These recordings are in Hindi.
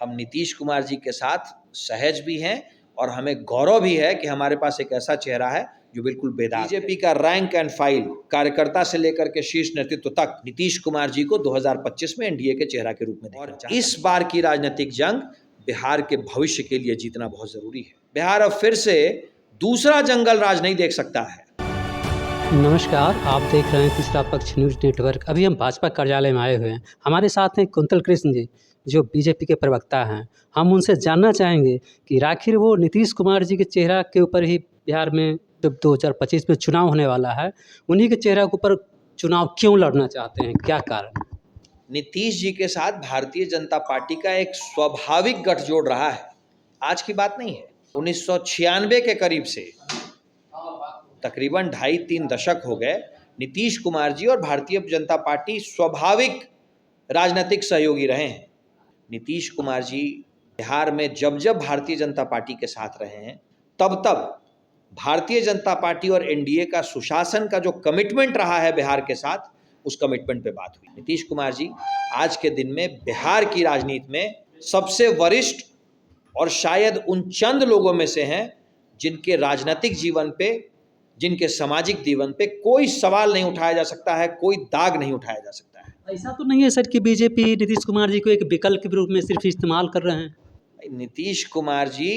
हम नीतीश कुमार जी के साथ सहज भी हैं और हमें गौरव भी है कि हमारे पास एक ऐसा चेहरा है जो बिल्कुल बेदाग है। बीजेपी का रैंक एंड फाइल कार्यकर्ता से लेकर के शीर्ष नेतृत्व तक नीतीश कुमार जी को 2025 में एनडीए के चेहरा के रूप में देखना चाहता है। इस बार की राजनीतिक जंग बिहार के भविष्य के लिए जीतना बहुत जरूरी है। बिहार अब फिर से दूसरा जंगल राज नहीं देख सकता है। नमस्कार, आप देख रहे हैं तीसरा पक्ष न्यूज़ नेटवर्क। अभी हम भाजपा कार्यालय में आए हुए हैं। हमारे साथ हैं कुंतल कृष्ण जी, जो बीजेपी के प्रवक्ता हैं। हम उनसे जानना चाहेंगे कि आखिर वो नीतीश कुमार जी के चेहरा के ऊपर ही बिहार में जब 2025 में चुनाव होने वाला है, उन्हीं के चेहरा के ऊपर चुनाव क्यों लड़ना चाहते हैं, क्या कारण? नीतीश जी के साथ भारतीय जनता पार्टी का एक स्वाभाविक गठजोड़ रहा है, आज की बात नहीं है। 1996 के करीब से तकरीबन 2.5-3 दशक हो गए, नीतीश कुमार जी और भारतीय जनता पार्टी स्वाभाविक राजनीतिक सहयोगी रहे हैं। नीतीश कुमार जी बिहार में जब जब भारतीय जनता पार्टी के साथ रहे हैं, तब तब भारतीय जनता पार्टी और एनडीए का सुशासन का जो कमिटमेंट रहा है बिहार के साथ, उस कमिटमेंट पे बात हुई। नीतीश कुमार जी आज के दिन में बिहार की राजनीति में सबसे वरिष्ठ और शायद उन चंद लोगों में से हैं जिनके राजनीतिक जीवन पे, जिनके सामाजिक जीवन पे कोई सवाल नहीं उठाया जा सकता है, कोई दाग नहीं उठाया जा सकता है। ऐसा तो नहीं है सर कि बीजेपी नीतीश कुमार जी को एक विकल्प के रूप में सिर्फ इस्तेमाल कर रहे हैं? नीतीश कुमार जी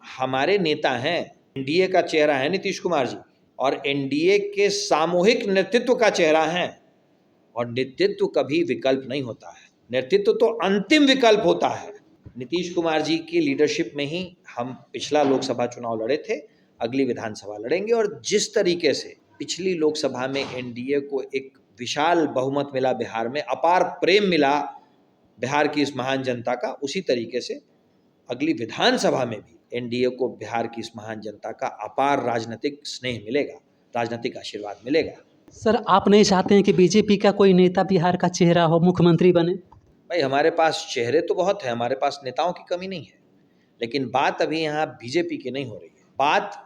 हमारे नेता हैं, एनडीए का चेहरा है नीतीश कुमार जी, और एनडीए के सामूहिक नेतृत्व का चेहरा है। और नेतृत्व कभी विकल्प नहीं होता है, नेतृत्व तो अंतिम विकल्प होता है। नीतीश कुमार जी की लीडरशिप में ही हम पिछला लोकसभा चुनाव लड़े थे, अगली विधानसभा लड़ेंगे। और जिस तरीके से पिछली लोकसभा में एनडीए को एक विशाल बहुमत मिला, बिहार में अपार प्रेम मिला बिहार की इस महान जनता का, उसी तरीके से अगली विधानसभा में भी एनडीए को बिहार की इस महान जनता का अपार राजनीतिक स्नेह मिलेगा, राजनीतिक आशीर्वाद मिलेगा। सर, आप नहीं चाहते हैं कि बीजेपी का कोई नेता बिहार का चेहरा हो, मुख्यमंत्री बने? भाई, हमारे पास चेहरे तो बहुत है, हमारे पास नेताओं की कमी नहीं है, लेकिन बात अभी यहाँ बीजेपी की नहीं हो रही है, बात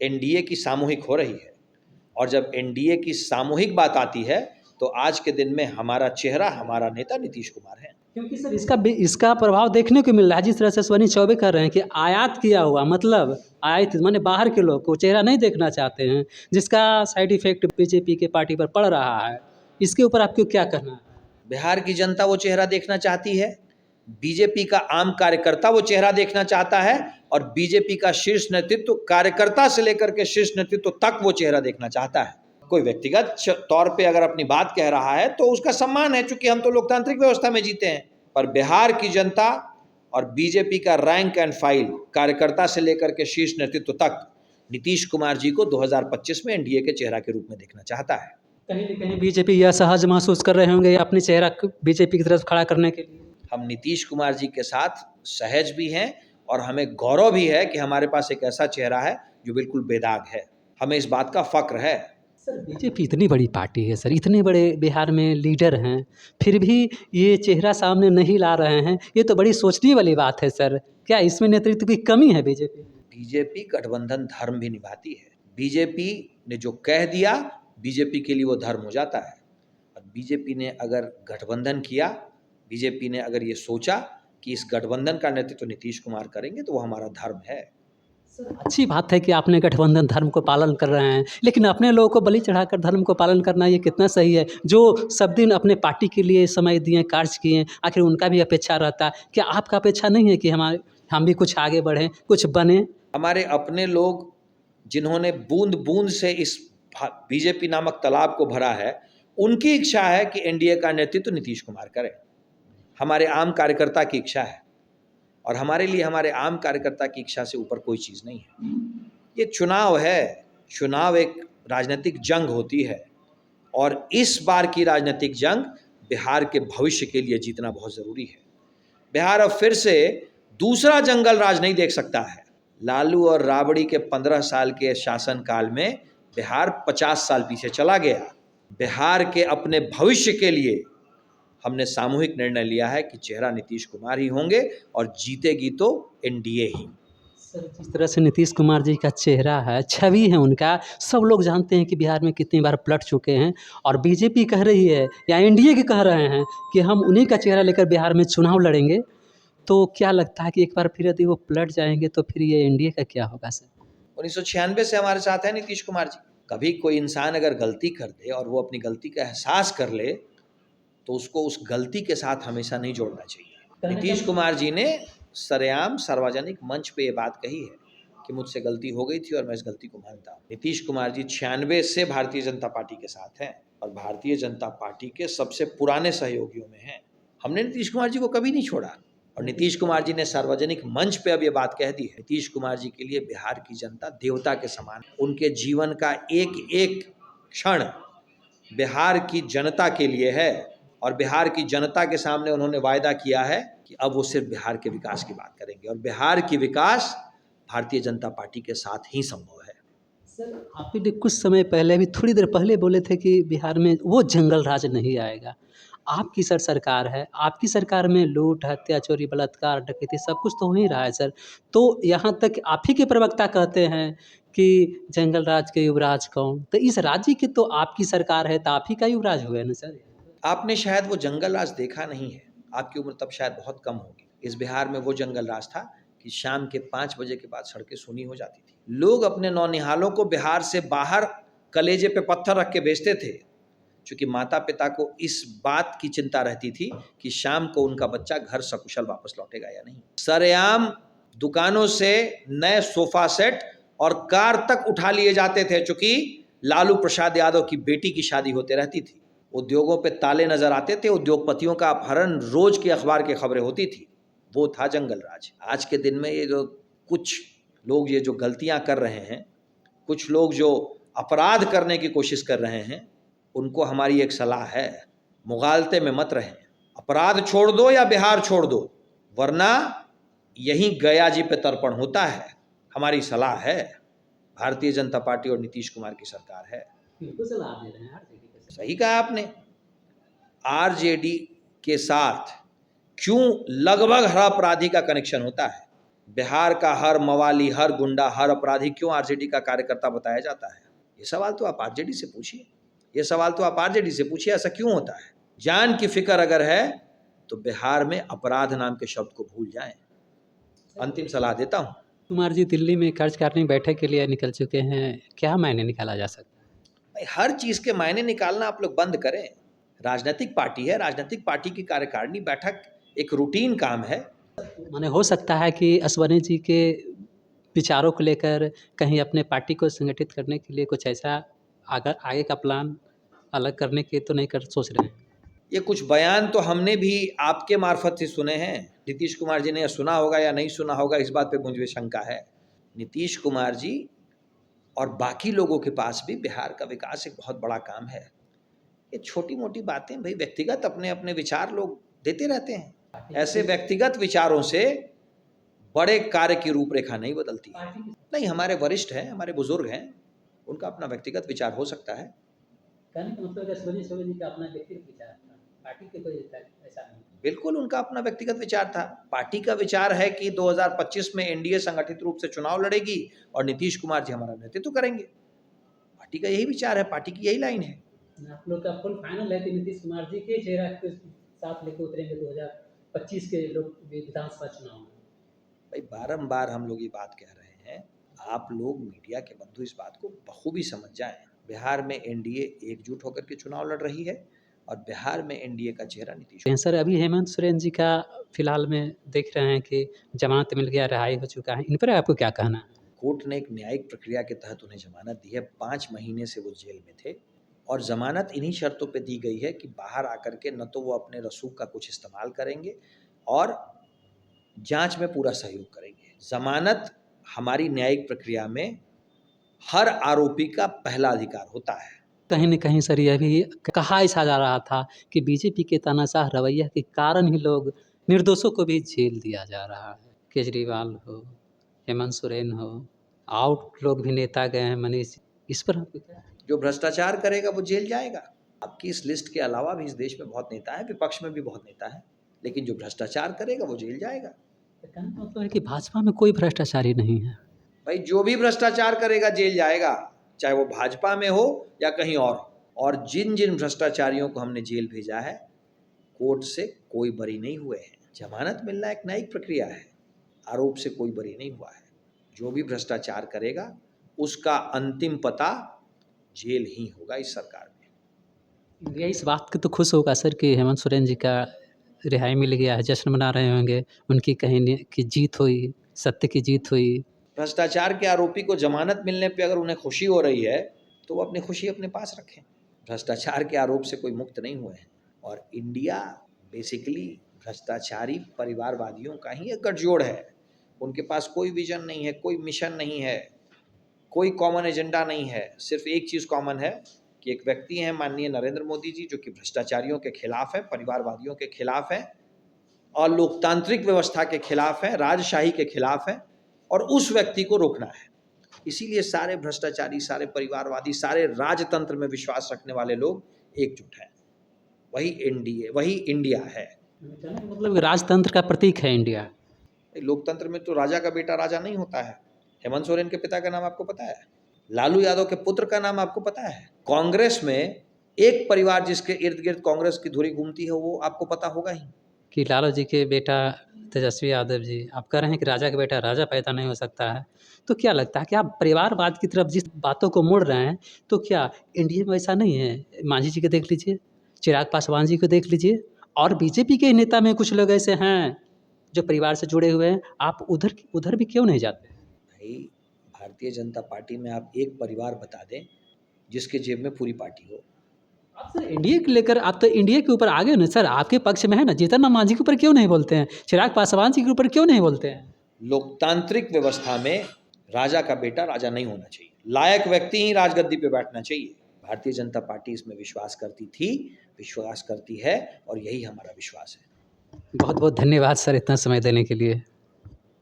एनडीए की सामूहिक हो रही है। और जब एनडीए की सामूहिक बात आती है तो आज के दिन में हमारा चेहरा, हमारा नेता नीतीश कुमार है। क्योंकि सर इसका प्रभाव देखने को मिल रहा है। जिस तरह से अश्विनी चौबे कर रहे हैं कि आयात किया हुआ, मतलब आयात माने बाहर के लोग को चेहरा नहीं देखना चाहते हैं, जिसका साइड इफेक्ट बीजेपी के पार्टी पर पड़ रहा है। इसके ऊपर आपको क्या कहना है? बिहार की जनता वो चेहरा देखना चाहती है, बीजेपी का आम कार्यकर्ता वो चेहरा देखना चाहता है, और बीजेपी का शीर्ष नेतृत्व, कार्यकर्ता से लेकर के शीर्ष नेतृत्व तक वो चेहरा देखना चाहता है। कोई व्यक्तिगत तौर पे अगर अपनी बात कह रहा है तो उसका सम्मान है, चूंकि हम तो लोकतांत्रिक व्यवस्था में जीते हैं। पर बिहार की जनता और बीजेपी का रैंक एंड फाइल कार्यकर्ता से लेकर के शीर्ष नेतृत्व तक नीतीश कुमार जी को 2025 में एनडीए के चेहरा के रूप में देखना चाहता है। कहीं न कहीं बीजेपी यह सहज महसूस कर रहे होंगे अपने चेहरा बीजेपी की तरफ खड़ा करने के लिए। हम नीतीश कुमार जी के साथ सहज भी हैं और हमें गौरव भी है कि हमारे पास एक ऐसा चेहरा है जो बिल्कुल बेदाग है। हमें इस बात का फक्र है। सर, बीजेपी इतनी बड़ी पार्टी है सर, इतने बड़े बिहार में लीडर हैं, फिर भी ये चेहरा सामने नहीं ला रहे हैं। ये तो बड़ी सोचने वाली बात है सर। क्या इसमें नेतृत्व की कमी है बीजेपी? बीजेपी गठबंधन धर्म भी निभाती है। बीजेपी ने जो कह दिया, बीजेपी के लिए वो धर्म हो जाता है। और बीजेपी ने अगर गठबंधन किया, बीजेपी ने अगर ये सोचा कि इस गठबंधन का नेतृत्व नीतीश कुमार करेंगे, तो वो हमारा धर्म है। अच्छी बात है कि आपने गठबंधन धर्म को पालन कर रहे हैं, लेकिन अपने लोगों को बलि चढ़ाकर धर्म को पालन करना ये कितना सही है? जो सब दिन अपने पार्टी के लिए समय दिए, कार्य किए, आखिर उनका भी अपेक्षा रहता है। क्या आपका अपेक्षा नहीं है कि हम भी कुछ आगे बढ़ें, कुछ बने? हमारे अपने लोग जिन्होंने बूंद बूंद से इस बीजेपी नामक तालाब को भरा है, उनकी इच्छा है कि एनडीए का नेतृत्व नीतीश कुमार करे। हमारे आम कार्यकर्ता की इच्छा है, और हमारे लिए हमारे आम कार्यकर्ता की इच्छा से ऊपर कोई चीज़ नहीं है। ये चुनाव है, चुनाव एक राजनीतिक जंग होती है, और इस बार की राजनीतिक जंग बिहार के भविष्य के लिए जीतना बहुत ज़रूरी है। बिहार अब फिर से दूसरा जंगल राज नहीं देख सकता है। लालू और राबड़ी के 15 साल के शासनकाल में बिहार 50 साल पीछे चला गया। बिहार के अपने भविष्य के लिए हमने सामूहिक निर्णय लिया है कि चेहरा नीतीश कुमार ही होंगे, और जीतेगी तो एनडीए ही। सर, जिस तरह से नीतीश कुमार जी का चेहरा है, छवि है उनका, सब लोग जानते हैं कि बिहार में कितनी बार पलट चुके हैं, और बीजेपी कह रही है या एनडीए के कह रहे हैं कि हम उन्हीं का चेहरा लेकर बिहार में चुनाव लड़ेंगे, तो क्या लगता है कि एक बार फिर यदि वो पलट जाएँगे तो फिर ये एनडीए का क्या होगा सर? 1996 से हमारे साथ है नीतीश कुमार जी। कभी कोई इंसान अगर गलती कर दे और वो अपनी गलती का एहसास कर ले, तो उसको उस गलती के साथ हमेशा नहीं जोड़ना चाहिए। नीतीश कुमार जी ने सरेआम सार्वजनिक मंच पे ये बात कही है कि मुझसे गलती हो गई थी और मैं इस गलती को मानता हूँ। नीतीश कुमार जी 96 से भारतीय जनता पार्टी के साथ हैं और भारतीय जनता पार्टी के सबसे पुराने सहयोगियों में हैं। हमने नीतीश कुमार जी को कभी नहीं छोड़ा और नीतीश कुमार जी ने सार्वजनिक मंच पे अब ये बात कह दी है। नीतीश कुमार जी के लिए बिहार की जनता देवता के समान, उनके जीवन का एक एक क्षण बिहार की जनता के लिए है और बिहार की जनता के सामने उन्होंने वायदा किया है कि अब वो सिर्फ बिहार के विकास की बात करेंगे और बिहार की विकास भारतीय जनता पार्टी के साथ ही संभव है। सर आप भी कुछ समय पहले अभी थोड़ी देर पहले बोले थे कि बिहार में वो जंगल राज नहीं आएगा। आपकी सर सरकार है, आपकी सरकार में लूट, हत्या, चोरी, बलात्कार, डकैती सब कुछ तो हो ही रहा है सर। तो यहाँ तक आप ही के प्रवक्ता कहते हैं कि जंगल राज के युवराज कौन? तो इस राज्य की तो आपकी सरकार है, तो आप ही का युवराज हुए ना सर। आपने शायद वो जंगल राज देखा नहीं है, आपकी उम्र तब शायद बहुत कम होगी। इस बिहार में वो जंगल राज था कि शाम के 5 बजे के बाद सड़कें सूनी हो जाती थी। लोग अपने नौनिहालों को बिहार से बाहर कलेजे पे पत्थर रख के भेजते थे, क्योंकि माता पिता को इस बात की चिंता रहती थी कि शाम को उनका बच्चा घर सकुशल वापस लौटेगा या नहीं। सरेआम दुकानों से नए सोफा सेट और कार तक उठा लिए जाते थे, चूंकि लालू प्रसाद यादव की बेटी की शादी होते रहती थी। उद्योगों पे ताले नजर आते थे, उद्योगपतियों का अपहरण रोज की अखबार की खबरें होती थी। वो था जंगल राज। आज के दिन में ये जो कुछ लोग ये जो गलतियां कर रहे हैं, कुछ लोग जो अपराध करने की कोशिश कर रहे हैं, उनको हमारी एक सलाह है, मुगालते में मत रहें। अपराध छोड़ दो या बिहार छोड़ दो, वरना यहीं गया जी पे तर्पण होता है। हमारी सलाह है, भारतीय जनता पार्टी और नीतीश कुमार की सरकार है। बिल्कुल सलाह दे रहे हैं यार। सही कहा आपने। आरजेडी के साथ क्यों लगभग हर अपराधी का कनेक्शन होता है? बिहार का हर मवाली, हर गुंडा, हर अपराधी क्यों आरजेडी का कार्यकर्ता बताया जाता है? ये सवाल तो आप आरजेडी से पूछिए, ये सवाल तो आप आरजेडी से पूछिए, ऐसा क्यों होता है? जान की फिक्र अगर है तो बिहार में अपराध नाम के शब्द को भूल जाएं। अंतिम सलाह देता हूं। कुमार जी दिल्ली में कार्यकारिणी बैठक के लिए निकल चुके हैं, क्या मायने निकाला जा सकता है? भाई हर चीज के मायने निकालना आप लोग बंद करें। राजनीतिक पार्टी है, राजनीतिक पार्टी की कार्यकारिणी बैठक एक रूटीन काम है। माने हो सकता है कि असवानी जी के विचारों को लेकर कहीं अपने पार्टी को संगठित करने के लिए कुछ ऐसा अगर आगे का प्लान अलग करने के तो नहीं कर सोच रहे हैं? ये कुछ बयान तो हमने भी आपके मार्फत से सुने हैं। नीतीश कुमार जी ने सुना होगा या नहीं सुना होगा, इस बात पे मुझे शंका है। नीतीश कुमार जी और बाकी लोगों के पास भी बिहार का विकास एक बहुत बड़ा काम है। ये छोटी मोटी बातें भाई व्यक्तिगत अपने अपने विचार लोग देते रहते हैं। ऐसे व्यक्तिगत विचारों से बड़े कार्य की रूपरेखा नहीं बदलती है। नहीं, हमारे वरिष्ठ हैं, हमारे बुजुर्ग हैं, उनका अपना व्यक्तिगत विचार हो सकता है। कहने का मतलब जी का अपना व्यक्तिगत विचार था, पार्टी के कोई ऐसा नहीं। बिल्कुल उनका अपना व्यक्तिगत विचार था। पार्टी का विचार है कि 2025 में एनडीए संगठित रूप से चुनाव लड़ेगी और नीतीश कुमार जी हमारा नेतृत्व करेंगे। पार्टी का यही विचार है, पार्टी की यही लाइन है। आप लोग का फुल फाइनल है कि नीतीश कुमार जी के चेहरा के साथ लेके उतरेंगे 2025 के लोग विधानसभा चुनाव में? भाई बारंबार हम लोग ये बात कह रहे हैं, आप लोग मीडिया के बंधु इस बात को बखूबी समझ जाएं। बिहार में एनडीए एकजुट होकर के चुनाव लड़ रही है और बिहार में एनडीए का चेहरा नीतीश कुमार। सर अभी हेमंत सोरेन जी का फिलहाल में देख रहे हैं कि जमानत मिल गया, रिहाई हो चुका है, इन पर आपको क्या कहना है? कोर्ट ने एक न्यायिक प्रक्रिया के तहत उन्हें जमानत दी है। 5 महीने से वो जेल में थे और जमानत इन्हीं शर्तों पे दी गई है कि बाहर आकर के न तो वो अपने रसूख का कुछ इस्तेमाल करेंगे और जांच में पूरा सहयोग करेंगे। जमानत हमारी न्यायिक प्रक्रिया में हर आरोपी का पहला अधिकार होता है। कहीं न कहीं सर यह भी कहा ऐसा जा रहा था कि बीजेपी के तानाशाह रवैया के कारण ही लोग निर्दोषों को भी जेल दिया जा रहा है। केजरीवाल हो, हेमंत सोरेन हो, और लोग भी नेता गए हैं मनीष, इस पर आपको क्या? जो भ्रष्टाचार करेगा वो जेल जाएगा। आपकी इस लिस्ट के अलावा भी इस देश में बहुत नेता है, विपक्ष में भी बहुत नेता है, लेकिन जो भ्रष्टाचार करेगा वो जेल जाएगा। कहने का मतलब है कि भाजपा में कोई भ्रष्टाचारी नहीं है। भाई जो भी भ्रष्टाचार करेगा जेल जाएगा, चाहे वो भाजपा में हो या कहीं और जिन जिन भ्रष्टाचारियों को हमने जेल भेजा है, कोर्ट से कोई बरी नहीं हुए हैं। जमानत मिलना एक न्यायिक प्रक्रिया है, आरोप से कोई बरी नहीं हुआ है। जो भी भ्रष्टाचार करेगा उसका अंतिम पता जेल ही होगा इस सरकार में। इंडिया इस बात की तो खुश होगा सर कि हेमंत सोरेन जी का रिहाई मिल गया है, जश्न मना रहे होंगे, उनकी कहीं की जीत हुई, सत्य की जीत हुई। भ्रष्टाचार के आरोपी को जमानत मिलने पे अगर उन्हें खुशी हो रही है तो वो अपनी खुशी अपने पास रखें। भ्रष्टाचार के आरोप से कोई मुक्त नहीं हुए हैं और इंडिया बेसिकली भ्रष्टाचारी परिवारवादियों का ही एक गठजोड़ है। उनके पास कोई विजन नहीं है, कोई मिशन नहीं है, कोई कॉमन एजेंडा नहीं है। सिर्फ एक चीज़ कॉमन है कि एक व्यक्ति हैं माननीय नरेंद्र मोदी जी, जो कि भ्रष्टाचारियों के खिलाफ हैं, परिवारवादियों के खिलाफ हैं और लोकतांत्रिक व्यवस्था के खिलाफ हैं, राजशाही के खिलाफ हैं और उस व्यक्ति को रोकना है। इसीलिए सारे भ्रष्टाचारी, सारे परिवारवादी, सारे राजतंत्र में विश्वास रखने वाले लोग एकजुट हैं। वही एनडीए, वही इंडिया है। मतलब राजतंत्र का प्रतीक है इंडिया। लोकतंत्र में तो राजा का बेटा राजा नहीं होता है। हेमंत सोरेन के पिता का नाम आपको पता है? लालू यादव के पुत्र का नाम आपको पता है? कांग्रेस में एक परिवार जिसके इर्द गिर्द कांग्रेस की धुरी घूमती है वो आपको पता होगा ही। कि लालू जी के बेटा तेजस्वी यादव जी, आप कह रहे हैं कि राजा का बेटा राजा पैदा नहीं हो सकता है, तो क्या लगता है कि आप परिवारवाद की तरफ जिस बातों को मोड़ रहे हैं, तो क्या इंडिया में ऐसा नहीं है? मांझी जी को देख लीजिए, चिराग पासवान जी को देख लीजिए और बीजेपी के नेता में कुछ लोग ऐसे हैं, जो परिवार से जुड़े हुए हैं, आप उधर भी क्यों नहीं जाते? भाई, भारतीय जनता पार्टी में आप एक परिवार बता दें जिसके जेब में पूरी पार्टी हो। आप सर इंडिया को लेकर आप तो इंडिया के ऊपर आगे हो ना सर, आपके पक्ष में है ना, जीतन राम मांझी के ऊपर क्यों नहीं बोलते हैं? चिराग पासवान जी के ऊपर क्यों नहीं बोलते हैं? लोकतांत्रिक व्यवस्था में राजा का बेटा राजा नहीं होना चाहिए, लायक व्यक्ति ही राजगद्दी पे बैठना चाहिए। भारतीय जनता पार्टी इसमें विश्वास करती थी, विश्वास करती है और यही हमारा विश्वास है। बहुत बहुत धन्यवाद सर इतना समय देने के लिए।